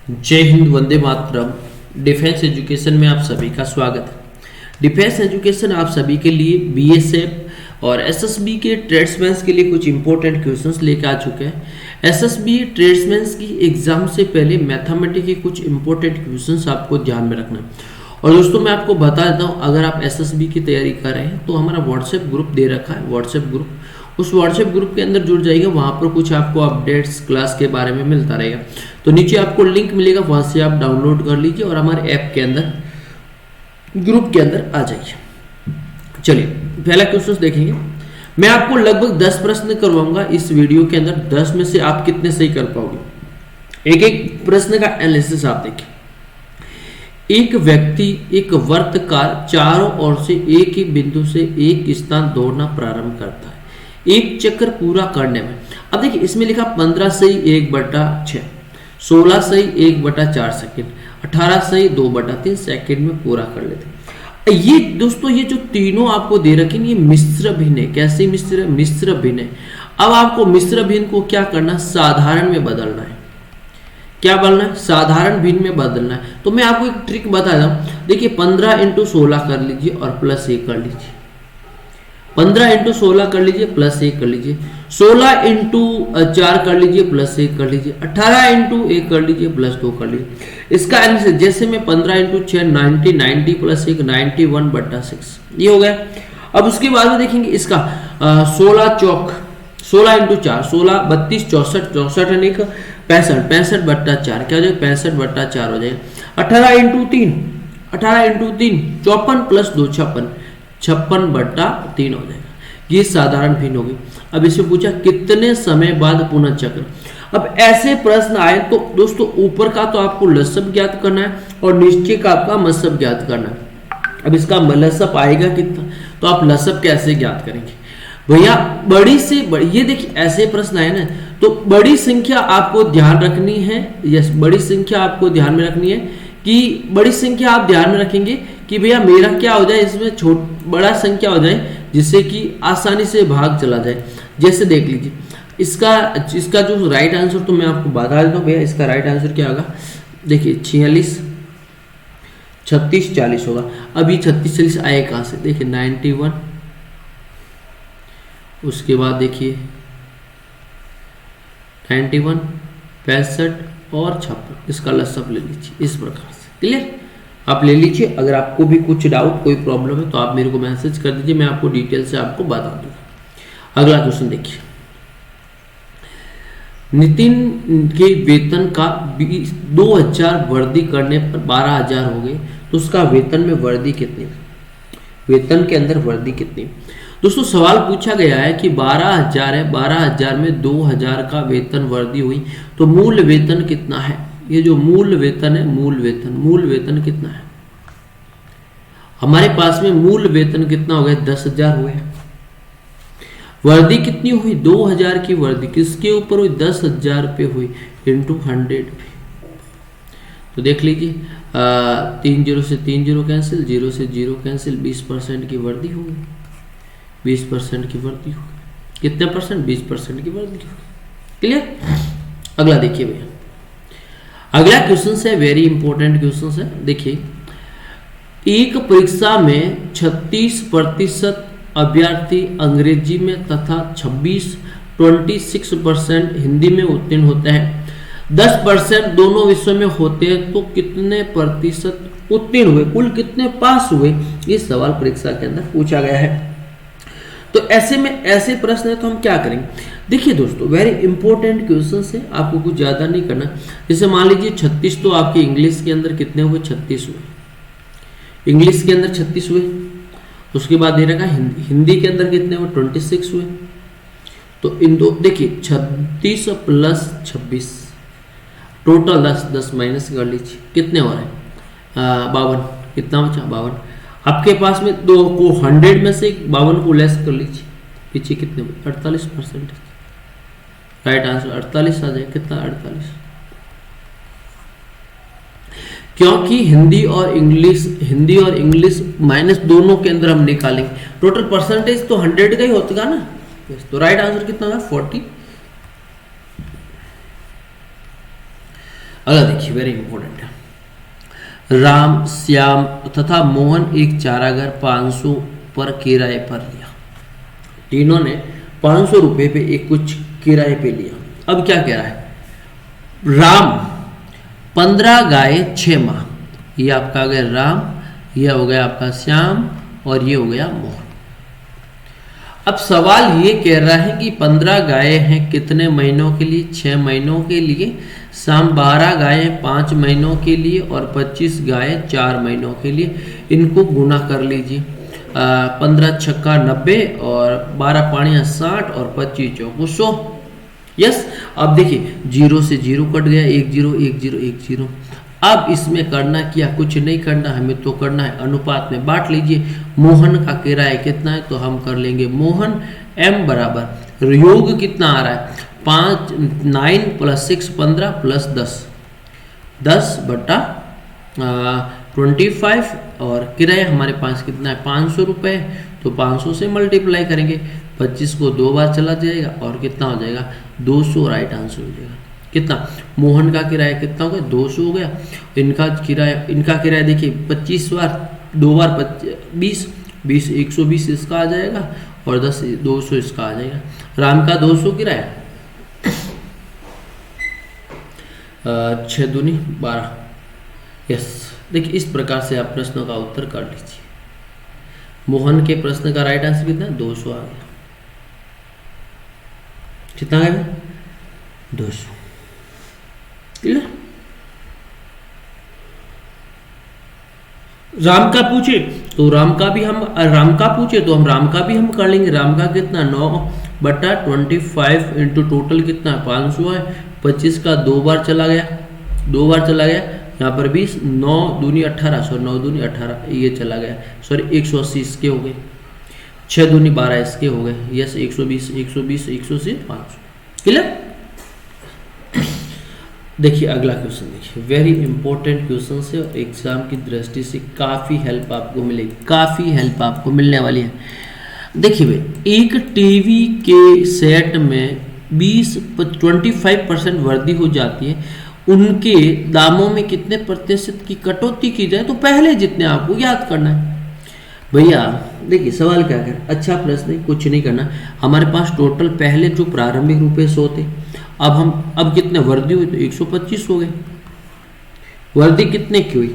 जय Hind, Vande Mataram. Defence education में आप सभी का स्वागत है। डिफेंस एजुकेशन आप सभी के लिए बीएसएफ और एसएसबी के ट्रेड्समैन के लिए कुछ इंपॉर्टेंट क्वेश्चंस लेकर आ चुके हैं। एसएसबी ट्रेड्समैन की एग्जाम से पहले मैथमेटिक्स के कुछ इंपॉर्टेंट क्वेश्चंस आपको ध्यान में रखना है। और दोस्तों मैं आपको बता देता हूँ, अगर आप एसएसबी की तैयारी कर रहे हैं तो हमारा व्हाट्सएप ग्रुप दे रखा है। व्हाट्सएप ग्रुप, उस व्हाट्सएप ग्रुप के अंदर जुड़ जाइएगा। वहां पर कुछ आपको अपडेट्स क्लास के बारे में मिलता रहेगा। तो नीचे आपको लिंक मिलेगा, वहां से आप डाउनलोड कर लीजिए और हमारे ऐप के अंदर ग्रुप के अंदर आ जाइए। चलिए पहला क्वेश्चन देखेंगे। मैं आपको लगभग 10 प्रश्न करवाऊंगा इस वीडियो के अंदर। 10 में से आप कितने सही कर पाओगे? एक एक प्रश्न का एनालिसिस आप देखिए। एक व्यक्ति एक वर्तकार चारों ओर से एक ही बिंदु से एक स्थान दौड़ना प्रारंभ करता है एक चक्कर पूरा करने में। अब देखिए इसमें लिखा 15 सही 1/6, 16 सही 1/4 सेकेंड, 18 सही 2/3 सेकेंड में पूरा कर लेते। ये दोस्तों ये जो तीनों आपको दे रखे ये मिश्र भिन्न है। कैसे मिश्र भिन्न है। अब आपको मिश्र भिन्न को क्या करना, साधारण में बदलना है। क्या बदलना है? साधारण भिन्न में बदलना है। तो मैं आपको एक ट्रिक बता दूं। देखिए 15 × 16 कर लीजिए और +1 कर लीजिए। 15 × 16 कर लीजिए +1 कर लीजिए। 16 × 4 कर लीजिए +1 कर लीजिए। 18 × 1 कर लीजिए +2 कर लीजिए। इसका आंसर जैसे मैं 15 × 6 90, 90 + 1 91/6 ये हो गया। अब उसके बाद में देखेंगे इसका 16 चौक 16 × 4 16 32 64 64 और 1 65 65/4 क्या हो जाएगा? 65/4 हो जाएगा। 18 × 3 54 + 2 56 56/3 हो जाएगा। ये साधारण भिन्न होगी। अब इसमें पूछा कितने समय बाद पुनः चक्र। अब ऐसे प्रश्न आए तो दोस्तों ऊपर का तो आपको लसब ज्ञात करना है और नीचे का आपका मसब ज्ञात करना है। अब इसका लसब आएगा कितना, तो आप लसब कैसे ज्ञात करेंगे भैया? बड़ी से बड़ी, ये देखिए ऐसे प्रश्न आए ना, तो बड़ी संख्या आपको ध्यान रखनी है। यस, बड़ी संख्या आपको ध्यान में रखनी है कि बड़ी संख्या आप ध्यान में रखेंगे कि भैया मेरा क्या हो जाए, इसमें बड़ा संख्या हो जाए जिससे कि आसानी से भाग चला जाए। जैसे देख लीजिए इसका जो राइट आंसर तो मैं आपको बता देता हूँ भैया। इसका राइट आंसर क्या होगा? देखिए 46 36 40 होगा। अभी 36 40 आए कहाँ से? देखिए 91, उसके बाद देखिए 91 65 और 56। इसका लसब ले लीजिए इस प्रकार से। क्लियर? आप ले लीजिए। अगर आपको भी कुछ डाउट कोई प्रॉब्लम है तो आप मेरे को मैसेज कर दीजिए, मैं आपको डिटेल से आपको बता दूंगा। अगला क्वेश्चन देखिए। नितिन के वेतन का 2000 वर्दी करने पर 12,000 हो गए, तो उसका वेतन में वर्दी कितनी? वेतन के अंदर वर्दी कितनी? दोस्तों सवाल पूछा गया है कि 12,000 है, 12,000 में 2,000 का वेतन वर्दी हुई, तो मूल वेतन कितना है? ये जो मूल वेतन है, मूल वेतन कितना है? हमारे पास में मूल वेतन कितना हो गया? 10,000 हुए। वर्दी कितनी हुई? 2,000 की वर्दी किसके ऊपर हुई? 10,000 पे हुई × 100। तो देख लीजिए 3 0 से 3 0 कैंसिल, 0 से 0 कैंसिल, 20% की वर्दी हो गई। 20% की वर्दी हो गई। कितने परसेंट? 20% की वर्दी हो गई। क्लियर? अगला देखिए भैया। अगला क्वेश्चन है वेरी इंपॉर्टेंट क्वेश्चन है। देखिए एक परीक्षा में 36% अभ्यर्थी अंग्रेजी में तथा 26% हिंदी में उत्तीर्ण होते हैं। 10% दोनों विषयों में होते हैं, तो कितने प्रतिशत उत्तीर्ण हुए? कुल कितने पास हुए? ये सवाल परीक्षा के अंदर पूछा गया है। तो ऐसे में ऐसे प्रश्न है तो हम क्या करेंगे? देखिए दोस्तों वेरी इंपॉर्टेंट क्वेश्चन है, आपको कुछ ज्यादा नहीं करना। जैसे मान लीजिए 36, तो आपके इंग्लिश के अंदर कितने हुए? 36 हुए। इंग्लिश के अंदर 36 हुए। उसके बाद दे रखा हिंदी के अंदर कितने हुए? 26 हुए। तो इन दो देखिए 36 + 26 टोटल 10 माइनस कर लीजिए, कितने हो रहे हैं? 52। कितना बचा? 52। आपके पास में 2 को 100 में से 52 को लेस कर लीजिए, पीछे कितने? 48%। राइट आंसर 48 आ जाए। कितना? 48। क्योंकि हिंदी और इंग्लिश माइनस दोनों के अंदर हम निकालेंगे, टोटल परसेंटेज तो 100 का ही होता ना। तो राइट आंसर कितना होगा? 40। अगला देखिए, वेरी इंपॉर्टेंट है। राम, श्याम तथा मोहन एक चारागार 500 पर किराए पर लिया। तीनों ने 500 रुपए पे एक कुछ किराए पे लिया। अब क्या कह रहा है, राम 15 गाय 6 माह, ये आपका आ गया राम, ये हो गया आपका श्याम और ये हो गया मोहन। अब सवाल ये कह रहा है कि 15 गाय हैं कितने महीनों के लिए, 6 महीनों के लिए। शाम 12 गाय 5 महीनों के लिए और 25 गाय 4 महीनों के लिए। इनको गुना कर लीजिए, 15 छक्का 90 और 12 पानियाँ 60 और 25 चौको 100। यस, अब देखिए 0 से 0 कट गया, 1 0 1 0 1 0। अब इसमें करना क्या, कुछ नहीं करना, हमें तो करना है अनुपात में बांट लीजिए। मोहन का किराया कितना है, तो हम कर लेंगे मोहन m बराबर योग कितना आ रहा है 5 9 + 6 15 + 10 बटा 25 और किराया हमारे पास कितना है 500 रुपये। तो 500 से मल्टीप्लाई करेंगे, 25 को 2 बार चला जाएगा और कितना हो जाएगा 200। राइट आंसर हो जाएगा कितना, मोहन का किराया कितना हो गया 200 हो गया। इनका किराया देखिए 25 बार 2 बार 20 20 120 इसका आ जाएगा और 10 200 इसका आ जाएगा। राम का 200 किराया 6 दूनी 12। यस, देखिए इस प्रकार से आप प्रश्नों का उत्तर कर लीजिए। मोहन के प्रश्न का राइट आंसर कितना 200 आ गया। कितना आएगा 200। क्लियर। राम का पूछे तो राम का पूछे तो हम राम का भी हम कर लेंगे। राम का कितना 9 बटा 25 इंटू टोटल कितना 500 है। 25 का 2 बार चला गया यहाँ पर 20 9 दूनी 18 सॉरी 9 दूनी 18 ये चला गया, सॉरी 180 इसके हो गए, 6 दूनी 12 इसके हो गए। यस 120 120 180 500। क्लियर। देखिए अगला क्वेश्चन, देखिए वेरी इंपॉर्टेंट क्वेश्चन से और एग्जाम की दृष्टि से काफ़ी हेल्प आपको मिलेगी, काफ़ी हेल्प आपको मिलने वाली है। देखिए भाई, एक टीवी के सेट में 25% वृद्धि हो जाती है, उनके दामों में कितने प्रतिशत की कटौती की जाए, तो पहले जितने आपको याद करना है। भैया देखिए सवाल क्या कर, अच्छा प्रश्न है, कुछ नहीं करना। हमारे पास टोटल पहले जो प्रारंभिक रुपए 100 थे, अब कितने वृद्धि हुई तो 125 हो गए। वृद्धि कितने की हुई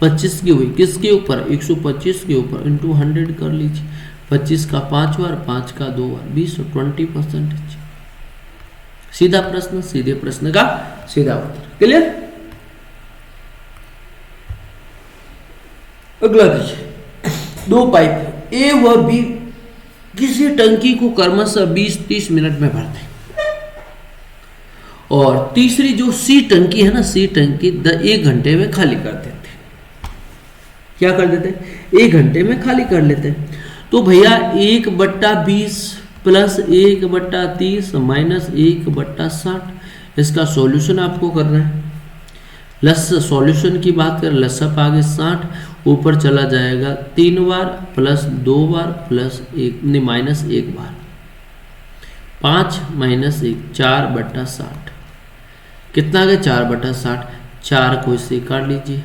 25 की हुई, किसके ऊपर 125 के ऊपर इंटू 100 कर लीजिए। 25 का 5 बार 5 का 2 बार 20 20%। सीधा प्रश्न, सीधे प्रश्न का सीधा उत्तर। क्लियर। अगला देखिए, 2 पाइप ए व बी किसी टंकी को क्रमशः 20-30 मिनट में भरते हैं और तीसरी जो सी टंकी है ना, सी टंकी 1 घंटे में खाली कर देते हैं। क्या कर देते हैं 1 घंटे में खाली कर लेते हैं। तो भैया 1/20 प्लस 1/30 माइनस 1/60, इसका सॉल्यूशन आपको करना है। सॉल्यूशन की बात करें, लसअप आगे 60 ऊपर चला जाएगा 3 बार प्लस 2 बार प्लस 1 नहीं माइनस 1 बार, 5 माइनस 1 4/60 कितना आ गया 4/60। 4 को इससे काट लीजिए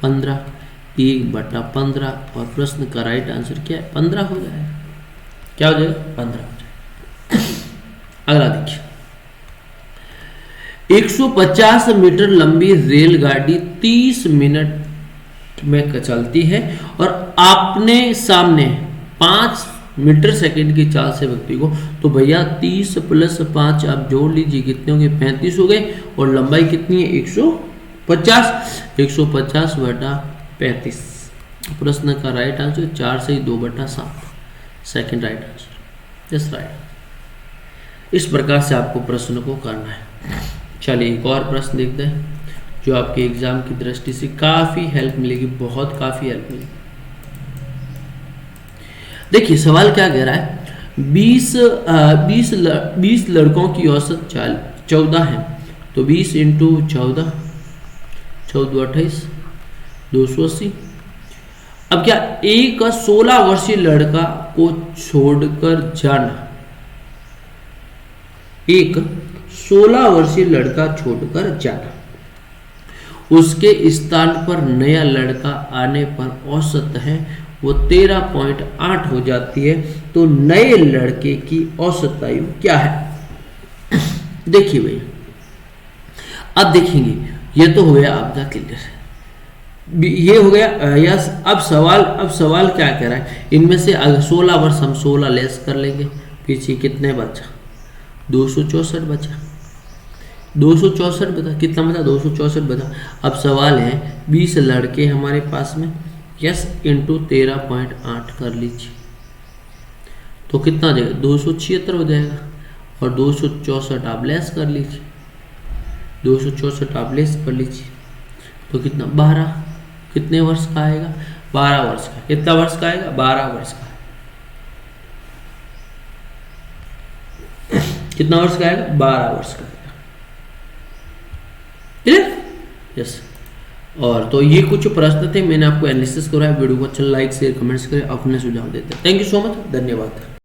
15 1/15 और प्रश्न का राइट आंसर क्या है 15 हो जाएगा। क्या हो जाएगा 15 हो जाएगा। अगला देखिए, 150 मीटर लंबी रेलगाड़ी 30 मिनट में चलती है और आपने सामने 5 मीटर सेकंड की चाल से व्यक्ति को, तो भैया 30 प्लस 5 आप जोड़ लीजिए कितने हो गए 35 हो गए और लंबाई कितनी है 150 बटा 35। प्रश्न का राइट आंसर 4 से 2/7 second right answer. Yes right. इस प्रकार से आपको प्रश्न को करना है। चलिए एक और प्रश्न देखते हैं जो आपके एग्जाम की दृष्टि से काफी हेल्प मिलेगी, बहुत काफी हेल्प मिलेगी। देखिए सवाल क्या कह रहा है, 20 लड़कों की औसत 14 है, तो 20 इंटू 14 28 280। अब क्या एक 16 वर्षीय लड़का को छोड़कर जाना, एक 16 वर्षीय लड़का छोड़कर जाना, उसके स्थान पर नया लड़का आने पर औसत है वो 13.8 हो जाती है। तो नए लड़के की औसत आयु क्या है? देखिए भैया, अब देखेंगे, ये तो हो गया आपका क्लियर, ये हो गया यस। अब सवाल क्या कह रहा है, इनमें से 16 वर्ष हम 16 लेस कर लेंगे, पीछे कितने बचा? 264 बचा। 264 बचा, कितना बचा? 264 बचा। अब सवाल है 20 लड़के हमारे पास में, यस, इंटू 13.8 कर लीजिए, तो कितना हो जाएगा? 276 हो जाएगा। और 264 आप लेस कर लीजिए, 264 आप लेस कर लीजिए, तो कितना? 12। कितने वर्ष का आएगा? 12 वर्ष का। कितना वर्ष का आएगा? 12 वर्ष का। कितना वर्ष का आएगा? 12 वर्ष का आएगा। क्लियर? यस। और तो ये कुछ प्रश्न थे, मैंने आपको एनालिसिस कराया। वीडियो को अच्छा लाइक शेयर कमेंट्स करें, अपने सुझाव देते हैं। थैंक यू सो मच, धन्यवाद।